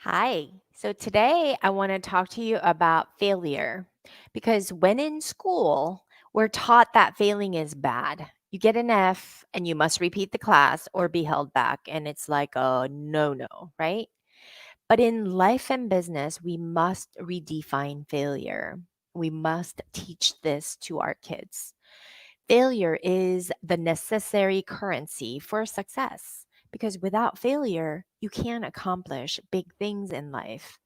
Hi. So today I want to talk to you about failure because when in school, we're taught that failing is bad. You get an F and you must repeat the class or be held back. And it's like a no no, right? But in life and business, we must redefine failure. We must teach this to our kids. Failure is the necessary currency for success because without failure, you can't accomplish big things in life.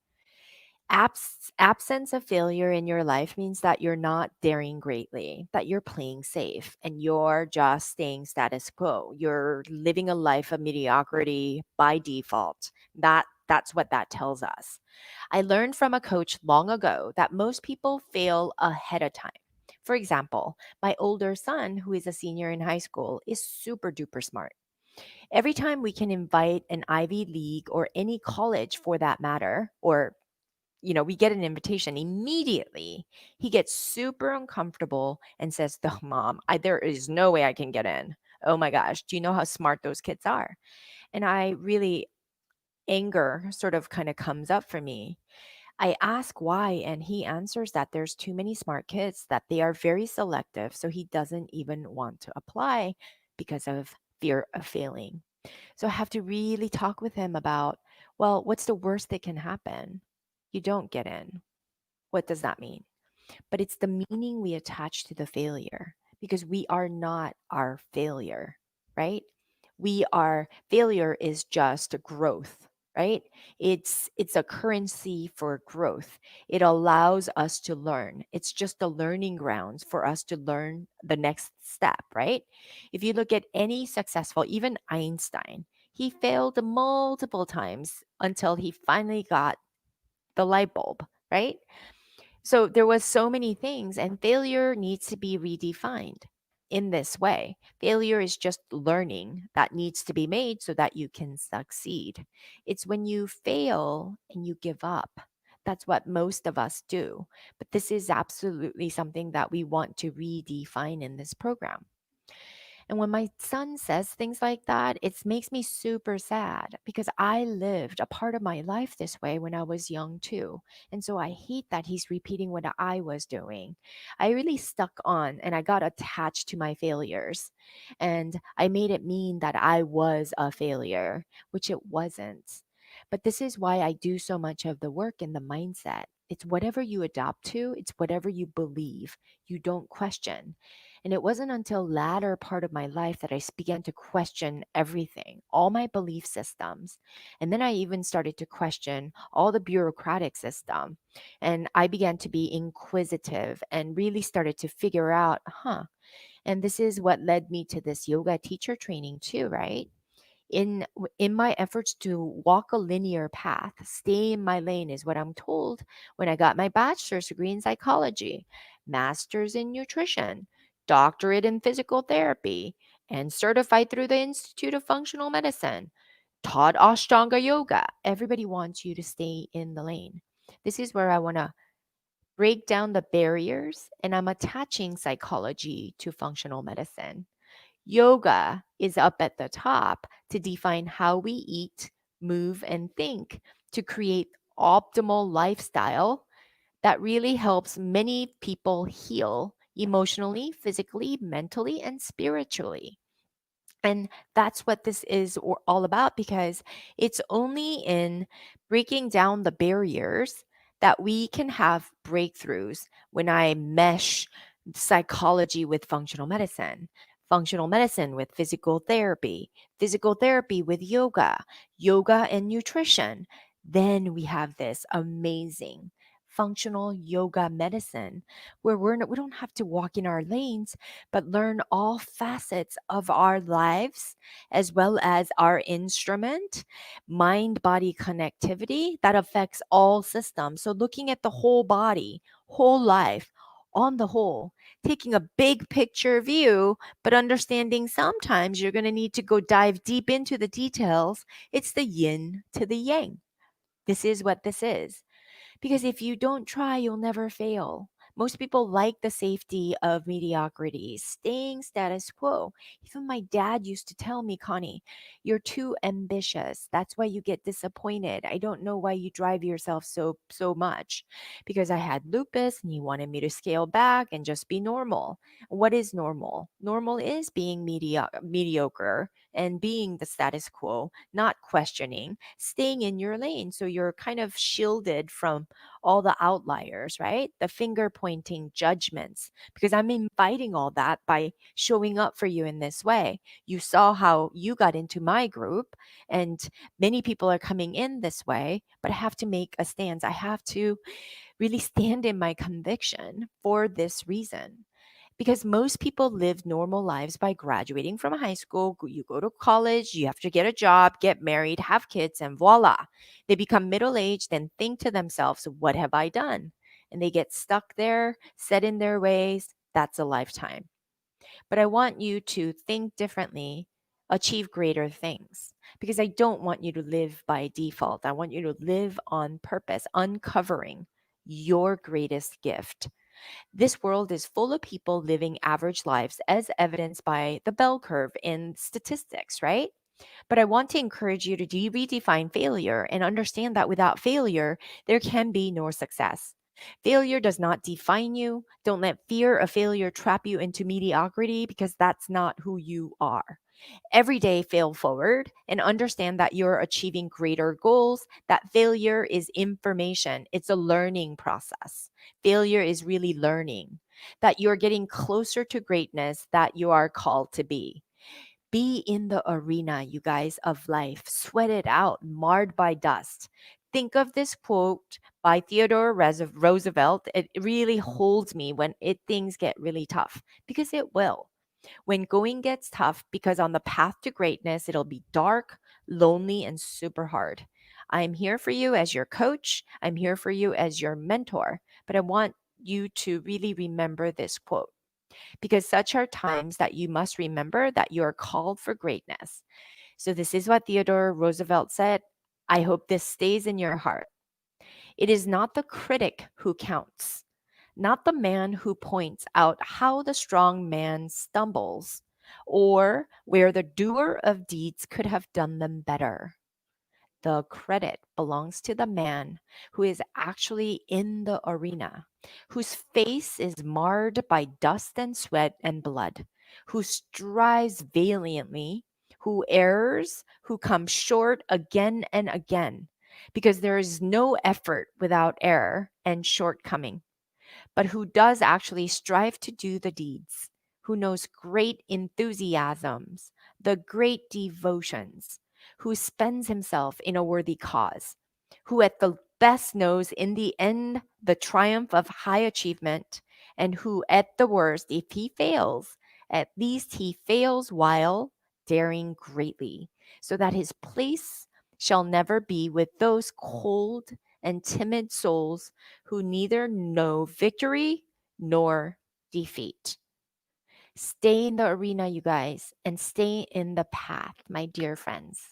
Absence of failure in your life means that you're not daring greatly, that you're playing safe and you're just staying status quo. You're living a life of mediocrity by default. That's what that tells us. I learned from a coach long ago that most people fail ahead of time. For example, my older son, who is a senior in high school, is super duper smart. Every time we can invite an Ivy League or any college for that matter, or we get an invitation immediately. He gets super uncomfortable and says, "Oh, mom, there is no way I can get in. Oh my gosh, do you know how smart those kids are?" And I really, anger sort of kind of comes up for me. I ask why, and he answers that there's too many smart kids, that they are very selective. So he doesn't even want to apply because of fear of failing. So I have to really talk with him about, well, what's the worst that can happen? You don't get in. What does that mean? But it's the meaning we attach to the failure because we are not our failure, right? Failure is just growth, right? It's a currency for growth. It allows us to learn. It's just the learning grounds for us to learn the next step, right? If you look at any successful, even Einstein, he failed multiple times until he finally got the light bulb, right? So there was so many things, and failure needs to be redefined in this way. Failure is just learning that needs to be made so that you can succeed. It's when you fail and you give up. That's what most of us do. But this is absolutely something that we want to redefine in this program. And when my son says things like that, it makes me super sad because I lived a part of my life this way when I was young too. And so I hate that he's repeating what I was doing. I really stuck on and I got attached to my failures. And I made it mean that I was a failure, which it wasn't. But this is why I do so much of the work in the mindset. It's whatever you adopt to, it's whatever you believe. You don't question. And it wasn't until latter part of my life that began to question everything, all my belief systems. And then I even started to question all the bureaucratic system. And I began to be inquisitive and really started to figure out, and this is what led me to this yoga teacher training too, right? In my efforts to walk a linear path, stay in my lane is what I'm told when I got my bachelor's degree in psychology, master's in nutrition, doctorate in physical therapy, and certified through the Institute of Functional Medicine, taught Ashtanga yoga. Everybody wants you to stay in the lane. This is where I want to break down the barriers, and I'm attaching psychology to functional medicine. Yoga is up at the top to define how we eat, move, and think to create optimal lifestyle that really helps many people heal emotionally, physically, mentally, and spiritually. And that's what this is all about because it's only in breaking down the barriers that we can have breakthroughs when I mesh psychology with functional medicine with physical therapy with yoga, yoga and nutrition. Then we have this amazing functional yoga medicine where we don't have to walk in our lanes but learn all facets of our lives as well as our instrument, mind body connectivity that affects all systems. So, looking at the whole body, whole life, on the whole, taking a big picture view, but understanding sometimes you're going to need to go dive deep into the details. It's the yin to the yang. This is what this is. Because if you don't try, you'll never fail. Most people like the safety of mediocrity, staying status quo. Even my dad used to tell me, Connie, you're too ambitious. That's why you get disappointed. I don't know why you drive yourself so much. Because I had lupus and he wanted me to scale back and just be normal. What is normal? Normal is being mediocre and being the status quo, not questioning, staying in your lane. So you're kind of shielded from all the outliers, right? The finger pointing judgments, because I'm inviting all that by showing up for you in this way. You saw how you got into my group, and many people are coming in this way, but I have to make a stance. I have to really stand in my conviction for this reason. Because most people live normal lives by graduating from high school. You go to college, you have to get a job, get married, have kids, and voila. They become middle aged and think to themselves, what have I done? And they get stuck there, set in their ways. That's a lifetime. But I want you to think differently, achieve greater things, because I don't want you to live by default. I want you to live on purpose, uncovering your greatest gift. This world is full of people living average lives, as evidenced by the bell curve in statistics, right? But I want to encourage you to redefine failure and understand that without failure, there can be no success. Failure does not define you. Don't let fear of failure trap you into mediocrity, because that's not who you are. Every day, fail forward and understand that you're achieving greater goals, that failure is information, it's a learning process. Failure is really learning, that you're getting closer to greatness that you are called to be. Be in the arena, you guys, of life. Sweat it out, marred by dust. Think of this quote by Theodore Roosevelt. It really holds me when things get really tough, because it will. When going gets tough, because on the path to greatness, it'll be dark, lonely, and super hard. I'm here for you as your coach. I'm here for you as your mentor. But I want you to really remember this quote, because such are times that you must remember that you are called for greatness. So, this is what Theodore Roosevelt said. I hope this stays in your heart. It is not the critic who counts, not the man who points out how the strong man stumbles, or where the doer of deeds could have done them better. The credit belongs to the man who is actually in the arena, whose face is marred by dust and sweat and blood, who strives valiantly, who errs, who comes short again and again, because there is no effort without error and shortcoming, but who does actually strive to do the deeds, who knows great enthusiasms, the great devotions, who spends himself in a worthy cause, who at the best knows in the end the triumph of high achievement, and who at the worst, if he fails, at least he fails while daring greatly, so that his place shall never be with those cold and timid souls who neither know victory nor defeat. Stay in the arena, you guys, and stay in the path, my dear friends.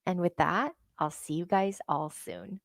And with that, I'll see you guys all soon.